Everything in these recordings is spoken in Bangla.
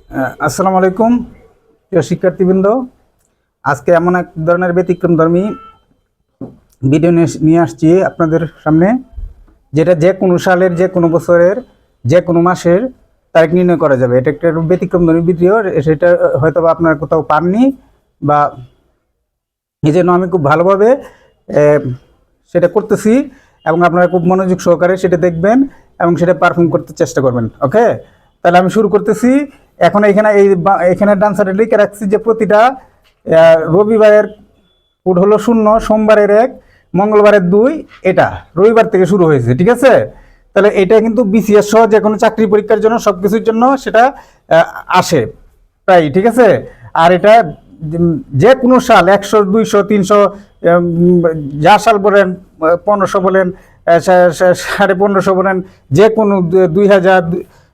আসসালামু আলাইকুম প্রিয় শিক্ষার্থীবৃন্দ। আজকে এমন এক ধরনের ব্যতিক্রমধর্মী ভিডিও নিয়ে আসছি আপনাদের সামনে, যেটা যে কোনো সালের, যে কোনো বছরের, যে কোনো মাসের তারিখ নির্ণয় করা যাবে। এটা একটা ব্যতিক্রমধর্মী ভিডিও, সেটা হয়তো বা আপনারা কোথাও পাননি, বা এই জন্য আমি খুব ভালোভাবে সেটা করতেছি এবং আপনারা খুব মনোযোগ সহকারে সেটা দেখবেন এবং সেটা পারফর্ম করতে চেষ্টা করবেন। ওকে, তাহলে আমি শুরু করতেছি। এখন এখানে ডান সাইডে লিখে রাখছি যে প্রতিটা রবিবারের কোড হলো 0, সোমবারের 1, মঙ্গলবারের 2। এটা রবিবার থেকে শুরু হয়েছে, ঠিক আছে? তাহলে এটা কিন্তু বিসিএস সহ যে কোনো চাকরি পরীক্ষার জন্য, সব কিছুর জন্য সেটা আসে প্রায়, ঠিক আছে? আর এটা যে কোনো সাল, 100, 200, 300, যা সাল বলেন, 1500 বলেন, 1550 বলেন, যে কোনো 2000,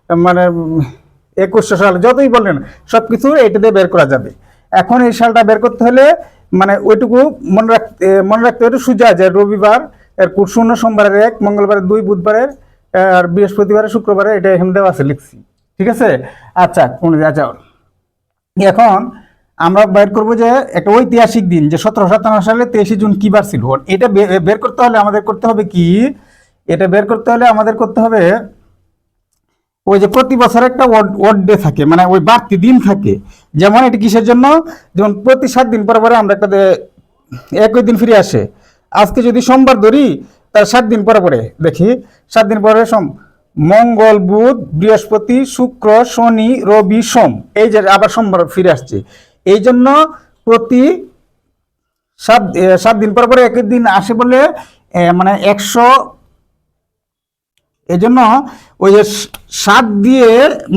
মানে 2100 সাল, যতই বলেন, সব কিছু এটা দিয়ে বের করা যাবে। এখন এই সালটা বের করতে হলে মানে ওইটুকু মনে রাখতে হবে সোজা, যে রবিবার এর কোড 0, সোমবারের 1, মঙ্গলবারের 2, বুধবারের আর বৃহস্পতিবারে, শুক্রবারে, এটা এখানে দেওয়া আছে, লিখছি, ঠিক আছে? আচ্ছা, এখন আমরা বের করবো যে একটা ঐতিহাসিক দিন, যে 1757 সালে 23শে জুন কি বার ছিল। এটা বের করতে হলে আমাদের করতে হবে কি, এটা বের করতে হলে আমাদের করতে হবে ওই যে প্রতি বছর একটা ওড ডে থাকে, মানে ওই বাড়তি দিন থাকে। যেমন এটা কিসের জন্য, যেমন প্রতি 7 দিন পরে পরে আমরা একটা একই দিন ফিরে আসে। আজকে যদি সোমবার ধরি, তার 7 দিন পরে পরে দেখি, 7 দিন পরে মঙ্গল, বুধ, বৃহস্পতি, শুক্র, শনি, রবি, সোম, এই যে আবার সোমবার ফিরে আসছে। এই জন্য প্রতি 7 দিন পর পরে একই দিন আসে বলে মানে 100, এই জন্য ওই যে 7 দিয়ে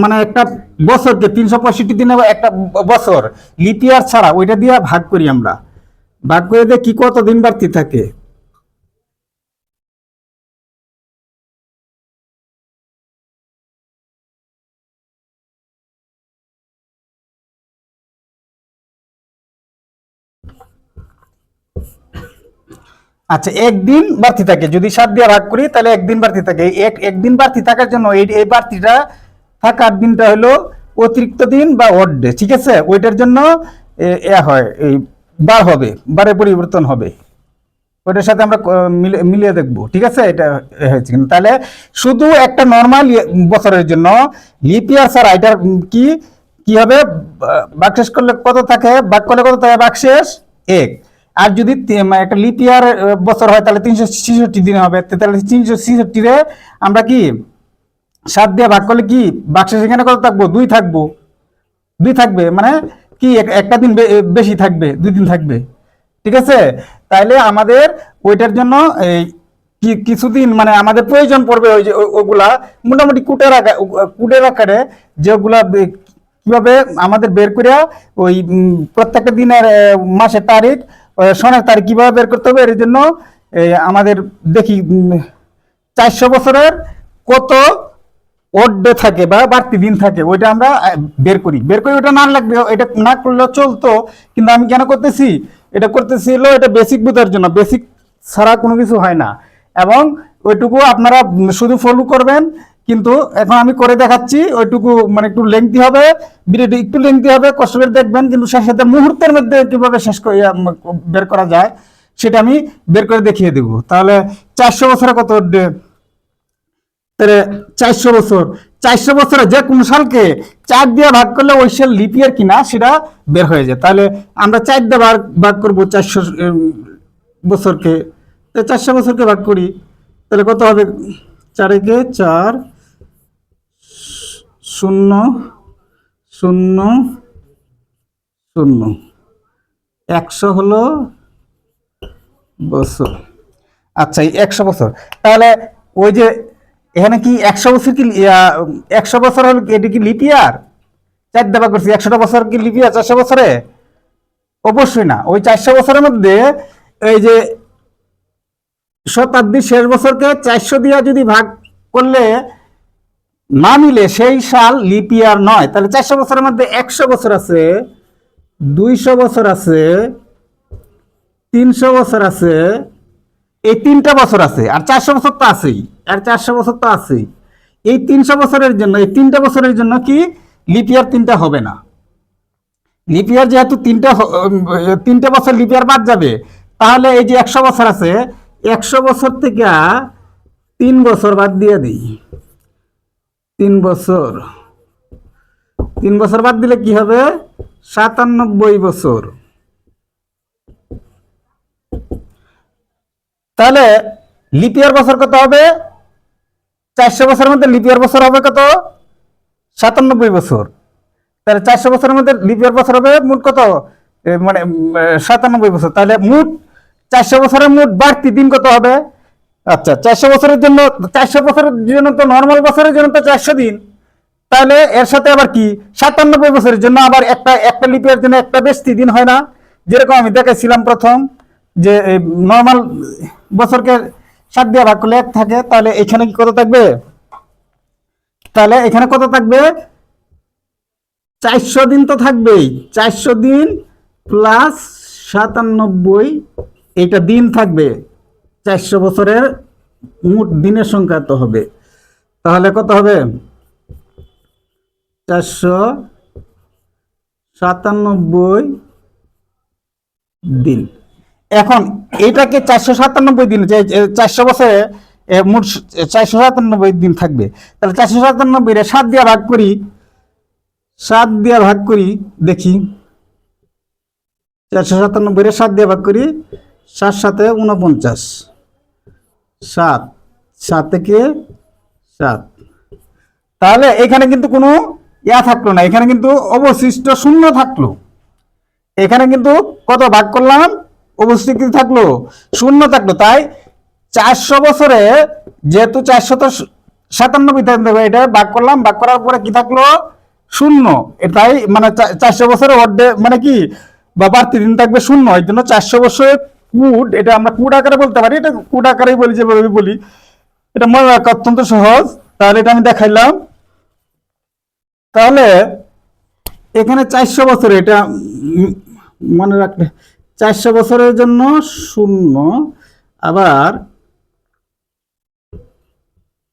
মানে একটা বছরকে 365 দিনে একটা বছর লিপ ইয়ার ছাড়া ওইটা দিয়ে ভাগ করি আমরা। ভাগ করে দিয়ে কি কত দিন বাড়তি থাকে। আচ্ছা, একদিন বাড়তি থাকে, যদি 7 দিয়ে ভাগ করি তাহলে একদিন বাড়তি থাকে। একদিন বাড়তি থাকার জন্য এই বাড়তিটা থাকার দিনটা হলো অতিরিক্ত দিন বা অড ডে, ঠিক আছে? ওইটার জন্য হয়, এই বার হবে, বারে পরিবর্তন হবে। ওইটার সাথে আমরা মিলিয়ে দেখবো, ঠিক আছে? এটা হয়েছে কিনা। তাহলে শুধু একটা নর্মাল বছরের জন্য লিপ ইয়ার ছাড়া এটা কি কি হবে, ভাগশেষ করলে কত থাকে, ভাগ করলে কত থাকে, ভাগশেষ 1। আর যদি একটা লিপ ইয়ার বছর হয় তাহলে 366 দিন হবে। তাহলে 366 রে আমরা কি 7 দিয়ে ভাগ করলে কি ভাগশেষ এখানে কত থাকবো, 2 থাকবো, 2 থাকবে, মানে কি একটা দিন বেশি থাকবে, 2 দিন থাকবে, ঠিক আছে? তাইলে আমাদের ওইটার জন্য এই কিছুদিন মানে আমাদের প্রয়োজন পড়বে, ওই যে ওগুলা মোটামুটি কুটের আকারে, যেগুলা কিভাবে আমাদের বের করে ওই প্রত্যেকটা দিনের মাসের তারিখ, সনের তারিখ কিভাবে বের করতে হবে, এর জন্য আমাদের দেখি 400 বছরের কত ওড ডে থাকে বা বাড়তি দিন থাকে, ওইটা আমরা বের করি। ওটা না লাগবে, এটা না করলেও চলতো, কিন্তু আমি কেন করতেছি, এটা করতেছি হলো এটা বেসিক বোঝার জন্য। বেসিক ছাড়া কোনো কিছু হয় না, এবং ওইটুকু আপনারা শুধু ফলো করবেন। কিন্তু এখন আমি করে দেখাচ্ছি, ওইটুকু মানে একটু লেংথি হবে, ভিডিওটি একটু লেংথি হবে, কষ্ট করে দেখবেন। কিন্তু শেষে মুহূর্তের মধ্যে কিভাবে শেষ করে বের করা যায় সেটা আমি বের করে দেখিয়ে দেব। তাহলে 400 বছরে কত ওড ডে, তাহলে 400 বছরে যে কোনো সালকে 4 দিয়ে ভাগ করলে ওই সাল লিপ ইয়ার কিনা সেটা বের হয়ে যায়। তাহলে আমরা 4 দিয়ে ভাগ করবো 400 বছরকে, 400 বছরকে ভাগ করি, তাহলে কত হবে, 4 একে 4, 0, 0, 0, 100 হলো বছর। আচ্ছা, এই 100 বছর, তাহলে ওই যে এখানে কি 100 বছর কি 100 বছর হলো এটা কি লিপ ইয়ার? 4 দেবা করছি, 100টা বছর কি লিপ ইয়ার 400 বছরে? অবশ্যই না। ওই 400 বছরের মধ্যে এই যে শতাব্দীর শেষ বছরকে 400 দিয়ে যদি ভাগ করলে না মিলে, সেই সাল লিপ ইয়ার নয়। তাহলে 400 বছরের মধ্যে 100 বছর আছে, 200 বছর আছে, 300 বছর আছে, এই 3টা বছর আছে, আর 400 বছর তো আছেই, আর 400 বছর তো আছেই। এই 300 বছরের জন্য, এই 3টা বছরের জন্য কি লিপ ইয়ার 3টা হবে না। লিপ ইয়ার যেহেতু 3টে বছর লিপ ইয়ার বাদ যাবে, তাহলে এই যে 100 বছর আছে, 100 বছর থেকে 3 বছর বাদ দিয়ে দিই। 3 বছর বাদ দিলে কি হবে? 97 বছর। তাহলে লিপ ইয়ার বছর কত হবে? 400 বছরের মধ্যে লিপ ইয়ার বছর হবে কত? 97 বছর। তাহলে 400 বছরের মধ্যে লিপ ইয়ার বছর হবে মোট কত? মানে 97 বছর। তাহলে মোট 400 বছরের মোট বাড়তি দিন কত হবে? আচ্ছা, 400 বছরের জন্য, 400 বছরের জন্য তো নর্মাল বছরের জন্য তো 400 দিন। তাহলে এর সাথে আবার কি 97 বছরের জন্য আবার একটা লিপ ইয়ার জন্য একটা বেশি দিন হয় না? যেরকম আমি দেখাইছিলাম প্রথম, যে নর্মাল বছরকে 7 দিয়ে ভাগ করলে 1 থাকে। তাহলে এখানে কি কত থাকবে? তাহলে এখানে কত থাকবে? 400 দিন তো থাকবেই। 400 দিন প্লাস 97, এইটা দিন থাকবে। 400 বছরের মোট দিনের সংখ্যা তো হবে। তাহলে কত হবে? 497 দিন। এখন এটাকে 497 দিন, 400 বছরে মোট 497 দিন থাকবে। তাহলে 497 7 দিয়ে ভাগ করি, 7 দিয়ে ভাগ করি, দেখি 497 7 দিয়ে ভাগ করি, 7 7 49, 7 7 থেকে 7। তাহলে এখানে কিন্তু কোনো থাকলো না, এখানে কিন্তু অবশিষ্ট শূন্য থাকলো। এখানে কিন্তু কত ভাগ করলাম? অবশিষ্ট কি থাকলো? শূন্য থাকলো। তাই 400 বছরে যেহেতু 497 থাকবে, এটা ভাগ করলাম, ভাগ করার পরে কি থাকলো? শূন্য। এটাই মানে 400 বছরে অর্ধেক মানে কি বা বাড়তি দিন থাকবে শূন্য। এই জন্য 400 বছরের কুড, এটা আমরা কুড আকারে বলতে পারি, এটা কুড আকারেই বলি, যেভাবে বলি। এটা মনে রাখা অত্যন্ত সহজ। তাহলে এটা আমি দেখাইলাম। তাহলে এখানে 400 বছরে, এটা মনে রাখলে 400 বছরের জন্য শূন্য, আবার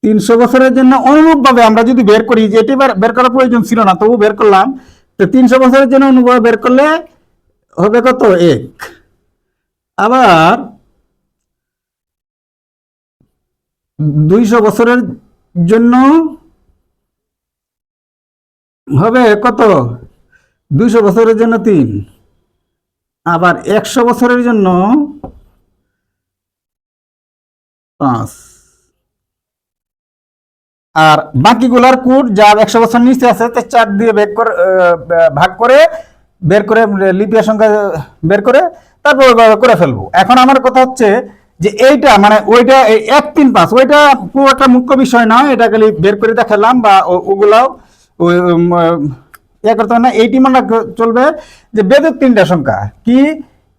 300 বছরের জন্য অনুরূপভাবে আমরা যদি বের করি, যে এটি বের করার প্রয়োজন ছিল না, তবু বের করলাম। তো 300 বছরের জন্য অনুরূপভাবে বের করলে হবে কত? 1। আবার 200 বছরের জন্য হবে কত? 200 বছরের জন্য 3। আবার 100 বছরের জন্য 5। আর বাকিগুলার কোড যা 100 বছর নিচে আছে, 4 দিয়ে ভাগ করে বের করে লিপ ইয়ার সংখ্যা বের করে তারপর করে ফেলবো। এখন আমার কথা হচ্ছে যে এইটা মানে ওইটা 1 3 5 ওইটা পুরো একটা মুখ্য বিষয় নয়, এটা খালি বের করে দেখালাম, বা ওগুলাও ইয়ে করতে হবে না। এইটি মনে চলবে যে বেদের 3টা সংখ্যা কি?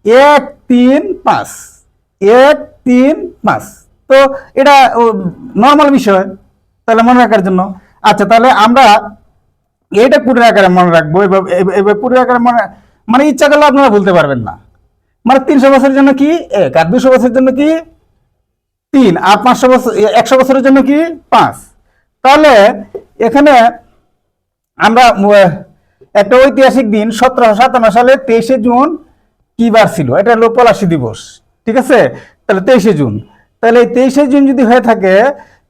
1 3 5, 1 3 5। তো এটা নর্মাল বিষয়, তাহলে মনে রাখার জন্য। আচ্ছা, তাহলে আমরা এইটা কুড়ির আকারে মনে রাখবো। এবার কুড়ির আকারে মানে ইচ্ছা করলে আপনারা বলতে পারবেন না। মানে 300 বছরের জন্য কি 1, আর 200 বছরের জন্য কি 3, আর 500 বছর 100 বছরের জন্য কি 5। তাহলে এখানে আমরা একটা ঐতিহাসিক দিন 1757 সালে 23শে জুন কি বার ছিল? এটা হলো পলাশী দিবস, ঠিক আছে? তাহলে 23শে জুন। তাহলে 23শে জুন যদি হয়ে থাকে,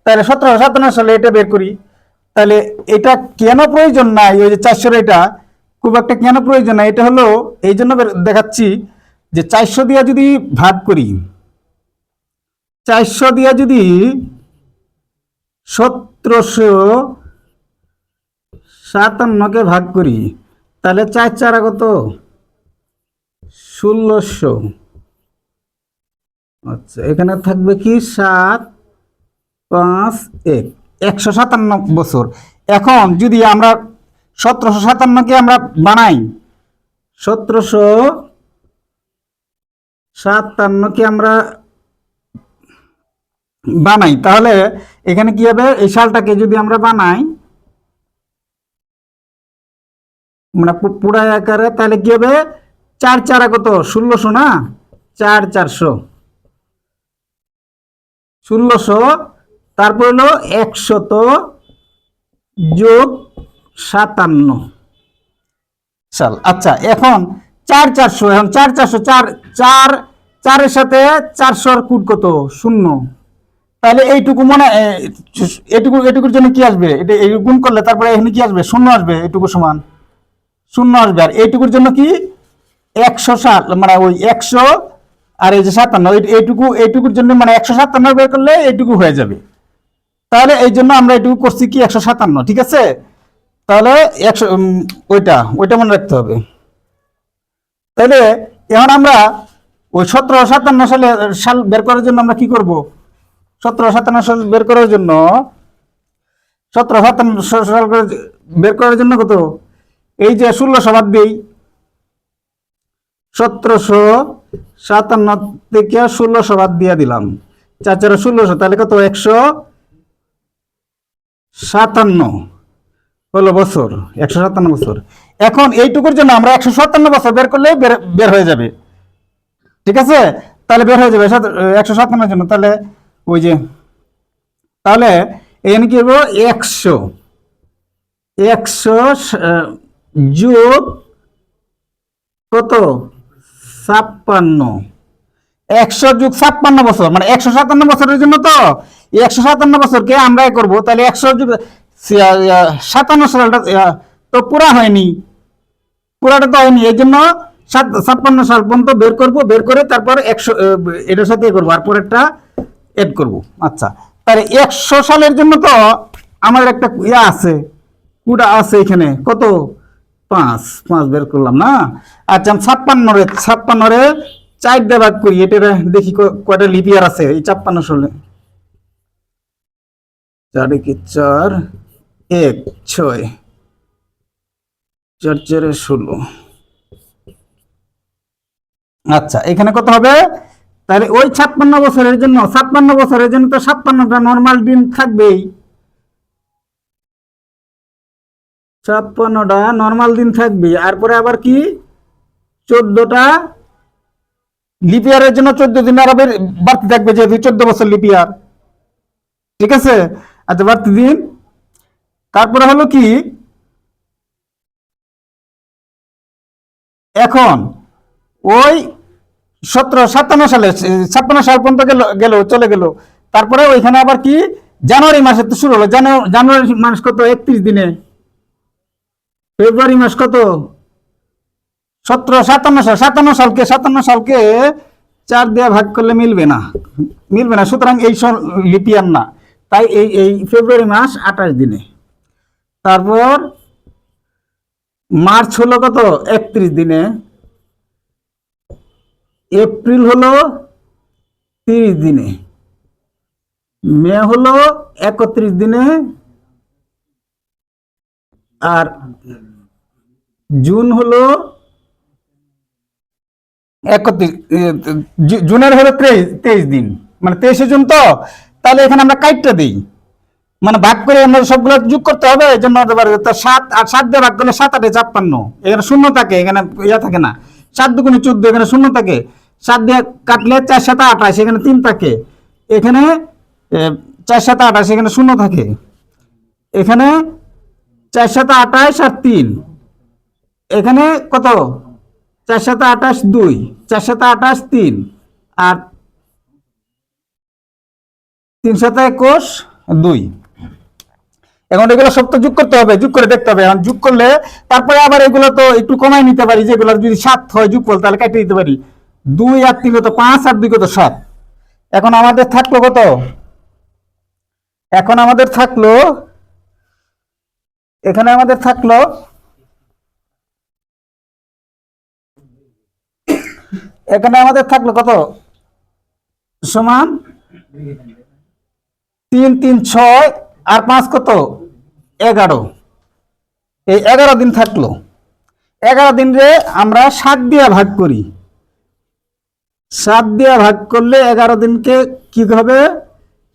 তাহলে 1757 সালে এটা বের করি। তাহলে এটা কেন প্রয়োজন নাই? ওই যে 400, এটা খুব একটা কেন প্রয়োজন নাই? এটা হলো এই জন্য দেখাচ্ছি যে 400 দিয়া যদি ভাগ করি, 400 দিয়া যদি 1757কে ভাগ করি, তাহলে 4 4 কত? 1600। আচ্ছা, এখানে থাকবে কি 7 5 1, 157 বছর। এখন যদি আমরা 1757কে আমরা বানাই, 1757কে আমরা বানাই, তাহলে এখানে কি হবে? এই সালটাকে যদি আমরা বানাই মানে পুরা আকারে, তাহলে কি হবে? 4 4 কত? 1600 না? 4 400, 1600। তারপর হলো 100 যোগ সাল। আচ্ছা, এখন 4,400, এখন 4,400, 4 এর সাথে 400 কুট কত? 0। তাহলে এইটুকু এটুকুর জন্য কি আসবে? এটা এই গুণ করলে তারপরে এখানে কি আসবে? 0 আসবে। এইটুকু সমান 0 আসবে। আর এইটুকুর জন্য কি 107, মানে ওই 100 আর এই যে 57, এইটুকুর জন্য মানে 157 বের করলে এইটুকু হয়ে যাবে। তাহলে এই জন্য আমরা এইটুকু করছি কি 157, ঠিক আছে? তাহলে 100, ওইটা মনে রাখতে হবে। তাহলে এখন আমরা ওই 1757 সাল বের করার জন্য আমরা কি করব? 1757 সাল বের করার জন্য 1757 সাল বের করার জন্য কত? এই যে 1600 বাদ দিই, 1757 থেকে 1600 বাদ দিয়ে দিলাম, 4 1600, তাহলে কত? 157 হলো বছর, 157 বছর। এখন এইটুকুর জন্য আমরা 157 বছর বের করলে বের হয়ে যাবে, ঠিক আছে? তাহলে বের হয়ে যাবে 157 জন্য। তাহলে ওই যে, তাহলে এখানে কি হবো? 100 যোগ কত? 56। 100 যোগ 56 বছর মানে 157 বছরের জন্য। তো 157 বছরকে আমরা করব, তাহলে 100 যোগ 57 সালটা তো পুরা হয়নি, পুরাটা তো হয়নি। এই জন্য 56 সাল পর্যন্ত বের করব, বের করে তারপর 100 এটার সাথে করবো, আর পরেরটা এড করব। আচ্ছা, তাহলে 100 সালের জন্য তো আমাদের একটা আছে, কুড়া আছে এখানে, কত? 5 বের করলাম না। আচ্ছা, 56 4 দিয়ে ভাগ করি, এটা দেখি কয়টা লিপিয়ার আছে এই 56 সালে। 4 কি 4, 1 6, 4 4 16। আচ্ছা, এখানে কত হবে? তাহলে ওই 56 বছরের জন্য, 56 বছরের জন্য তো 56টা নর্মাল দিন থাকবেই, 56টা নর্মাল দিন থাকবে। আর পরে আবার কি 14টা লিপিয়ারের জন্য 14 দিন আরো বাড়তি থাকবে, যেহেতু 14 বছর লিপিয়ার, ঠিক আছে? আচ্ছা, বাড়তি দিন। তারপরে হলো কি, এখন ওই 57 সালে 56 সাল পর্যন্ত চলে গেল। তারপরে ওইখানে আবার কি জানুয়ারি মাসে তো শুরু হলো। জানুয়ারি মাস কত? 31 দিনে। ফেব্রুয়ারি মাস কত? 57 সালকে 4 দিয়ে ভাগ করলে মিলবে না, সুতরাং এই লিপিয়ার না। তাই এই ফেব্রুয়ারি মাস 28 দিনে। তারপর মার্চ হলো কত? 31 দিনে। এপ্রিল হলো 30 দিনে। মে হলো 31 দিনে। আর জুন হলো 31, জুনের হলো 23 দিন, মানে 23শে জুন। তো তাহলে এখানে আমরা কাইটটা দিই, মানে ভাগ করে আমরা সবগুলো যোগ করতে হবে। এই জন্য 7 আর 7 দিয়ে ভাগ করলে 7 8 56, এখানে শূন্য থাকে, এখানে ইয়া থাকে না। 7 দুগুণে 14, এখানে শূন্য থাকে। 7 দিয়ে কাটলে 4 7 28, এখানে 3 থাকে। এখানে 4 7 28, এখানে শূন্য থাকে। এখানে 4 7 28 আর 3, এখানে কত? 4 7 28 2, 4 7 28 3, আর 3 7 21 2। এখন এগুলো সব তো যোগ করতে হবে, যোগ করে দেখতে হবে। এখন যোগ করলে তারপরে আবার এগুলো তো একটু কমাই নিতে পারি, যেগুলো যদি 7 হয় যোগ করলে তাহলে কেটে দিতে পারি। 2 আর 3 কত? 5 আর 2 কত? 7। এখন আমাদের থাকলো কত? এখন আমাদের থাকলো, এখানে আমাদের থাকলো কত? সমান 3 3 6 আর 5 কত? 11। এই 11 দিন থাকলো। 11 দিন রে আমরা 7 দিয়ে ভাগ করি। 7 দিয়ে ভাগ করলে 11 দিনকে কি হবে?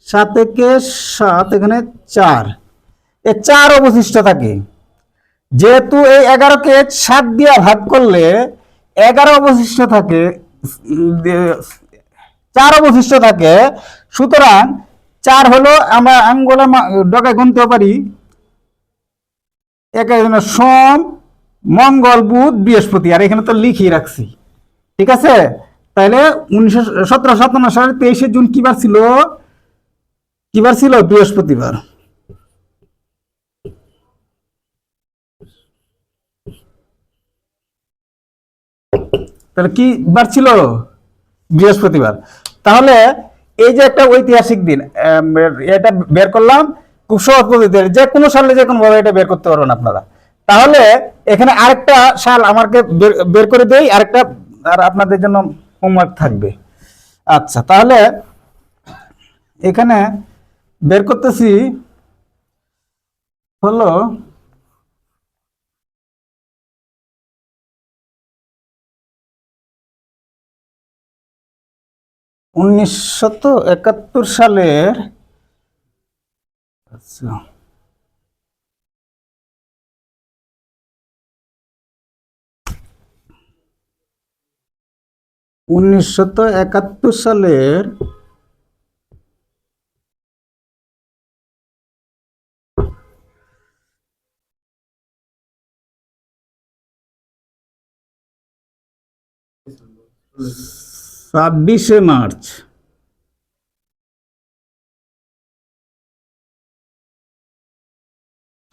7 থেকে 7, এখানে 4, এই 4 অবশিষ্ট থাকে। যেহেতু এই 11কে 7 দিয়ে ভাগ করলে 11 অবশিষ্ট থাকে, 4 অবশিষ্ট থাকে। সুতরাং 4 হলো, আমরা আঙ্গুলে ডগায় গুনতে পারি, এখানে সোম, মঙ্গল, বুধ, বৃহস্পতি, আর এখানে তো লিখিয়ে রাখছি। ঠিক আছে, তাহলে 1757 সালের 23শে জুন কি বার ছিল? কি বার ছিল? বৃহস্পতিবার। তাহলে কি বার ছিল? বৃহস্পতিবার। তাহলে এই যে একটা ঐতিহাসিক দিন, এটা বের করলাম খুব সহজ পদ্ধতিতে, যে কোনো সালে যে কোনো ভাবে এটা বের করতে পারবেন আপনারা। তাহলে এখানে আরেকটা সাল আমাকে বের করে দেই, আরেকটা, আর আপনাদের জন্য হোমওয়ার্ক থাকবে। আচ্ছা, তাহলে এখানে বের করতেছি হলো 1971 সালের, আচ্ছা, 1971 সালের 26শে মার্চ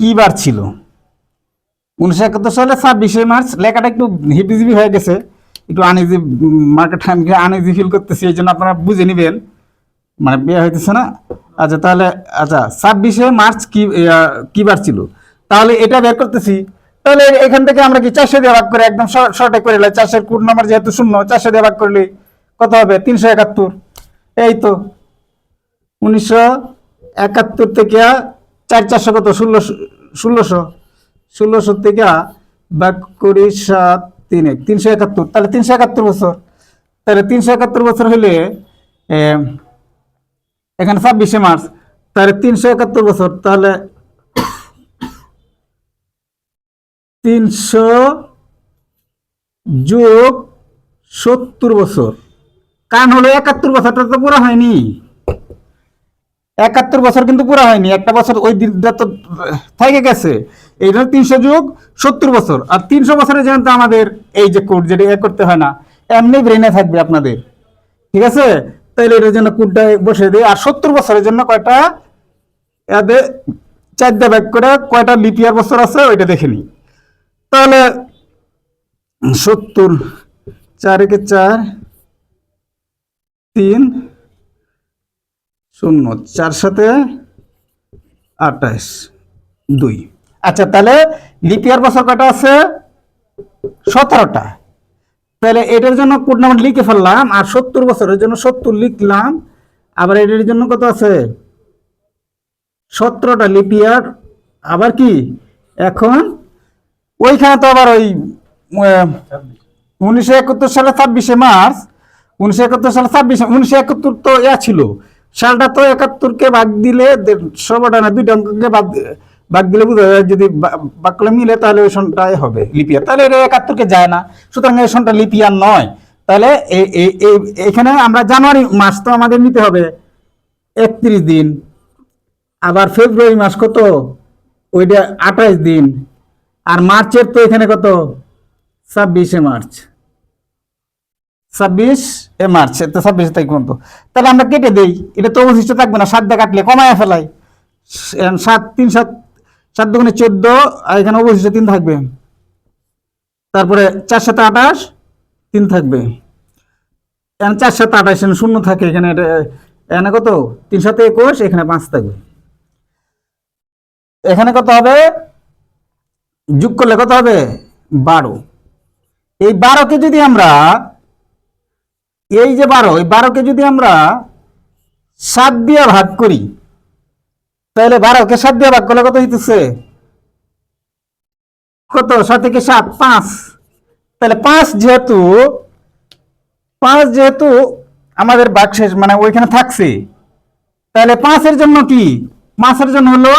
কি বার ছিল? 1971 সালে 26শে মার্চ। লেখাটা একটু হিবিজিবি হয়ে গেছে, একটু আনইজি, মার্কেট আনইজি ফিল করতেছি, এই জন্য আপনারা বুঝে নেবেন, মানে বিয়ে হইতেছে না। আচ্ছা, তাহলে আচ্ছা 26শে মার্চ কি বার ছিল? তাহলে এটা বের করতেছি। তাহলে এখান থেকে আমরা কি 400 দিয়ে ভাগ করে একদম শর্টে করে নিলাম। 400 কোড নাম্বার যেহেতু 0, 400 দিয়ে ভাগ করলে কত হবে? 371। এই তো 1971 থেকে 400 কত? 1600 থেকে ভাগ করি 7 3 371। তাহলে 371 বছর। তাহলে 371 বছর হলে এখানে 26শে মার্চ, তাহলে 371 বছর। তাহলে 300 যোগ 70 বছর। কারণ হলো 71 বছরটা তো পুরো হয়নি, 71 বছর কিন্তু পুরো হয়নি, একটা বছর ওই দিনটা তো থেকে গেছে। এই জন্য 300 যোগ 70 বছর। আর 300 বছরের জন্য তো আমাদের এই যে কোড, যেটা করতে হয় না, এমনি ব্রেনে থাকবে আপনাদের। ঠিক আছে, তাহলে এটার জন্য কোডটা বসে দিই। আর 70 বছরের জন্য কয়টা, এদের 4 দিয়ে ভাগ করে কয়টা লিপ ইয়ার বছর আছে ওইটা দেখে নিই। তাহলে 70, 4 একে 4, 3 0, 4 সাথে 28, 2। আচ্ছা, তাহলে লিপ ইয়ার বছর কয়টা আছে? 17টা। তাহলে এটার জন্য কোড নাম্বার লিখে ফেললাম, আর 70 বছরের জন্য 70 লিখলাম। আবার এটার জন্য কত আছে? 17টা লিপ ইয়ার। আবার কি এখন ওইখানে তো আবার ওই 1971 সালে 26শে মার্চ, 1971 সালে 1971 তো ছিল সালটা, তো 71কে ভাগ দিলে সবটা না, দুইটা অঙ্ককে ভাগ দিলে বোঝা যায়, যদি ভাগ করে মিলে তাহলে ওই সনটাই হবে লিপিয়ার। তাহলে এটা 71কে যায় না, সুতরাং এই সনটা লিপিয়ার নয়। তাহলে এখানে আমরা জানুয়ারি মাস তো আমাদের নিতে হবে 31 দিন, আবার ফেব্রুয়ারি মাস কত? ওইটা 28 দিন, আর মার্চের তো এখানে কত? 26শে মার্চ, 26শে মার্চ, তো 26 তারিখ পর্যন্ত। তাহলে আমরা কেটে দেই, এটা তো অবশিষ্ট থাকবে না, 7 দিয়ে কাটলে কমায় ফেলাই। 7 3 7 7 দুগুণে 14, আর এখানে অবশিষ্ট 3 থাকবে। তারপরে 4 7 28, 3 থাকবে। এখানে 4 7 28, এখানে 0 থাকে, এখানে এখানে কত? 3 7 21, এখানে 5 থাকবে। এখানে কত হবে? যোগ করলে কত হবে? 12। এই 12কে যদি আমরা, এই যে 12, এই 12কে যদি আমরা 7 দিয়ে ভাগ করি, তাহলে 12কে 7 দিয়ে ভাগ করলে কত হইতেছে? কত? 7 থেকে 7 5। তাহলে 5 যেহেতু আমাদের ভাগ শেষ, মানে ওইখানে থাকছে, তাহলে 5-এর জন্য কি? 5-এর জন্য হলো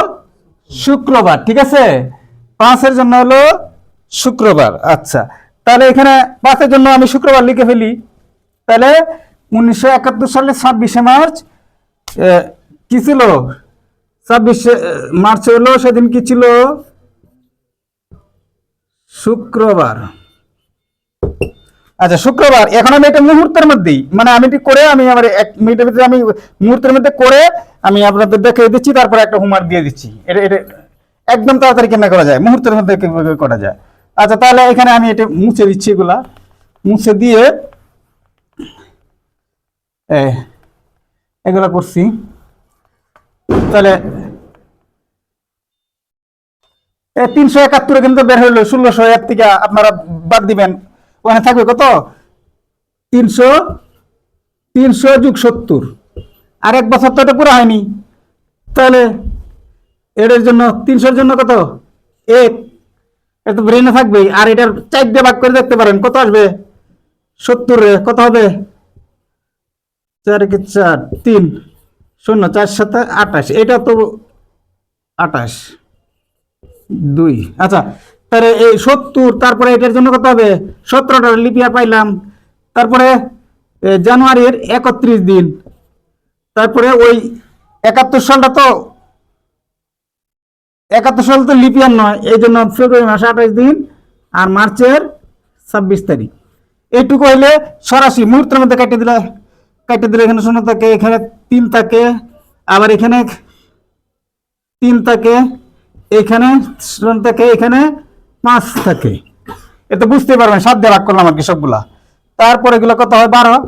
শুক্রবার। ঠিক আছে, 5-এর জন্য হলো শুক্রবার। আচ্ছা, তাহলে এখানে 5-এর জন্য আমি শুক্রবার লিখে ফেলি। তাহলে 1971 সালে 26শে মার্চ কি ছিল? 26শে মার্চ হলো সেদিন কি ছিল? শুক্রবার। আচ্ছা শুক্রবার, এখন আমি এটা মুহূর্তের মধ্যেই, মানে আমি এটি করে আমি আমার 1 মিনিটের ভিতরে আমি মুহূর্তের মধ্যে করে আমি আপনাদের দেখিয়ে দিচ্ছি, তারপরে একটা হোমওয়ার্ক দিয়ে দিচ্ছি। এটা এটা একদম তাড়াতাড়ি কেন করা যায়, মুহূর্তের মধ্যে কিভাবে করা যায়। আচ্ছা তাহলে এখানে আমি এটা মুছে দিচ্ছি, এগুলা মুছে দিয়ে এগুলা করছি। তাহলে 371 কিন্তু বের হইলো, 1600 এর থেকে আপনারা বাদ দিবেন, ওখানে থাকবে কত 300 যোগ 70, আর 1 বছর তো এটা পুরো হয়নি। তাহলে এটার জন্য 300 এর জন্য কত 1, এটা ব্রেনে থাকবেই। আর এটার 4 দিয়ে ভাগ করে দেখতে পারেন কত আসবে, 70 রে কত হবে, 4 কে 4 3 0 4 7 28, এটা তো 28 2। আচ্ছা তাহলে এই 70, তারপরে এটার জন্য কত হবে 17টা লিপ ইয়ার পাইলাম। তারপরে জানুয়ারির 31 দিন, তারপরে ওই 71 সালটা তো 71 সাল তো লিপ ইয়ার নয়, এই জন্য ফেব্রুয়ারি মাসে 28 দিন, আর মার্চের 26 তারিখ। এইটুকু হইলে সরাসরি মুহূর্তের মধ্যে কেটে দিলে এখানে 0 থাকে, এখানে 3 থাকে, আবার এখানে 3 থাকে, এখানে 0 থাকে, এখানে 5 থাকে। এটা বুঝতে পারবেন, 7 দিয়ে ভাগ করলাম আর কি সবগুলা। তারপরে এগুলো কত হয় 12,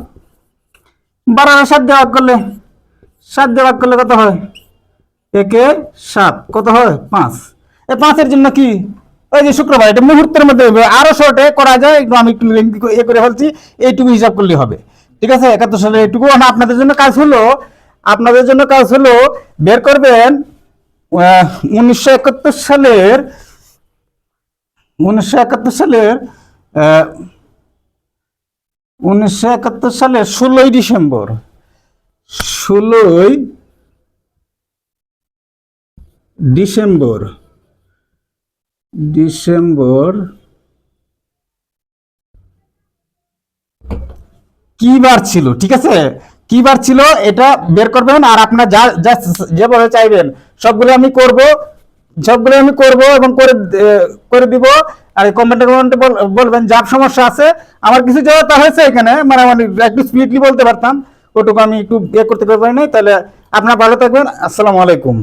12 7 দিয়ে ভাগ করলে, 7 দিয়ে ভাগ করলে কত হয় 1 7, কত হয় 5। এই 5-এর জন্য কি ওই যে শুক্রবার, এটা মুহূর্তের মধ্যে হবে, আরো শর্টে করা যায়, একটু আমি একটু লেংথি করে ফেলছি, এইটুকু হিসাব করলে হবে। ঠিক আছে, 71 সালে এইটুকু। আপনাদের জন্য কাজ হলো, বের করবেন 1971 সালের 16ই ডিসেম্বর, 16ই ডিসেম্বর কি বার ছিল। ঠিক আছে, কি বার ছিল এটা বের করবেন, আর আপনার যেভাবে চাইবেন সবগুলো আমি করব এবং করে দিব। আর কমেন্টে বলবেন যার সমস্যা আছে। আমার কিছু জড়তা হয়েছে এখানে, মানে আমি একটু স্পিডলি বলতে পারতাম, ওটুকু আমি একটু করতে পারি নাই। তাহলে আপনারা ভালো থাকবেন, আসসালামু আলাইকুম।